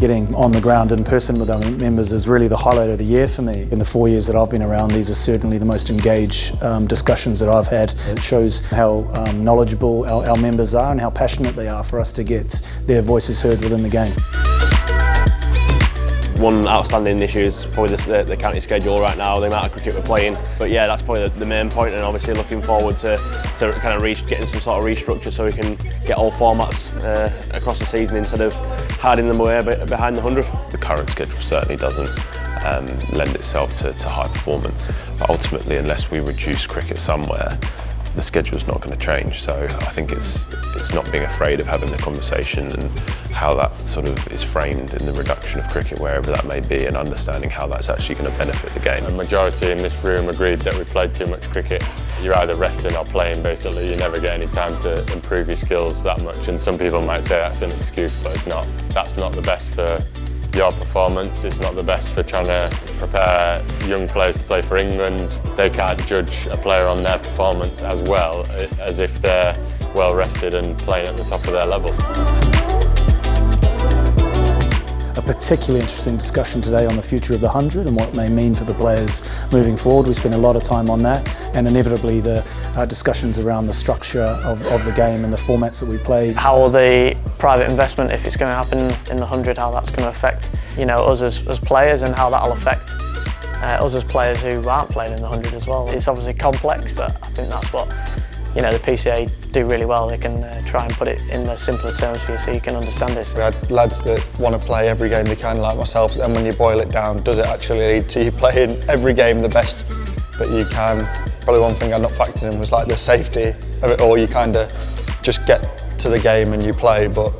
getting on the ground in person with our members is really the highlight of the year for me. In the 4 years that I've been around, these are certainly the most engaged discussions that I've had. It shows how knowledgeable our members are and how passionate they are for us to get their voices heard within the game. One outstanding issue is probably the county schedule right now, the amount of cricket we're playing. But yeah, that's probably the main point, and obviously looking forward to kind of getting some sort of restructure so we can get all formats across the season instead of hiding them away behind the 100. The current schedule certainly doesn't lend itself to high performance. But ultimately, unless we reduce cricket somewhere, the schedule's not going to change. So I think it's not being afraid of having the conversation and how that sort of is framed in the reduction of cricket wherever that may be, and understanding how that's actually going to benefit the game. The majority in this room agreed that we played too much cricket. You're either resting or playing, basically. You never get any time to improve your skills that much, and some people might say that's an excuse, but it's not. That's not the best for your performance. It's not the best for trying to prepare young players to play for England. They can't judge a player on their performance as well as if they're well rested and playing at the top of their level. A particularly interesting discussion today on the future of the 100 and what it may mean for the players moving forward. We spent a lot of time on that, and inevitably the discussions around the structure of the game and the formats that we play. How the private investment, if it's going to happen in the 100, how that's going to affect us as players, and how that'll affect us as players who aren't playing in the 100 as well. It's obviously complex, but I think that's what the PCA do really well. They can try and put it in the simpler terms for you so you can understand it. We had lads that want to play every game they can, like myself, and when you boil it down, does it actually lead to you playing every game the best that you can? Probably one thing I'd not factored in was like the safety of it all. You kind of just get to the game and you play, but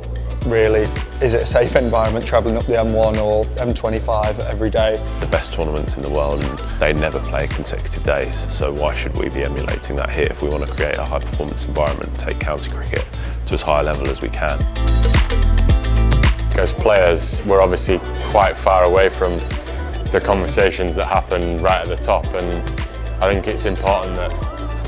really, is it a safe environment travelling up the M1 or M25 every day? The best tournaments in the world, and they never play consecutive days, so why should we be emulating that here if we want to create a high performance environment and take county cricket to as high a level as we can? As players, we're obviously quite far away from the conversations that happen right at the top, and I think it's important that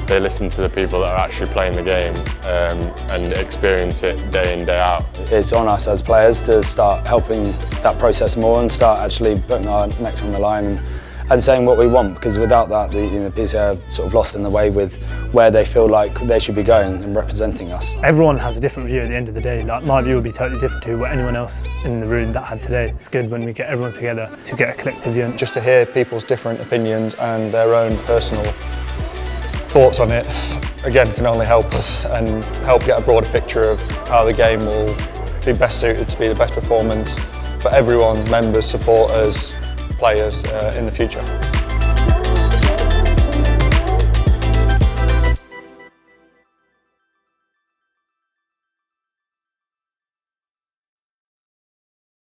they listen to the people that are actually playing the game and experience it day in, day out. It's on us as players to start helping that process more and start actually putting our necks on the line and saying what we want, because without that, the PCA are sort of lost in the way with where they feel like they should be going and representing us. Everyone has a different view at the end of the day. Like, my view will be totally different to what anyone else in the room that had today. It's good when we get everyone together to get a collective view. Just to hear people's different opinions and their own personal thoughts on it, again, can only help us and help get a broader picture of how the game will be best suited to be the best performance for everyone, members, supporters, players in the future.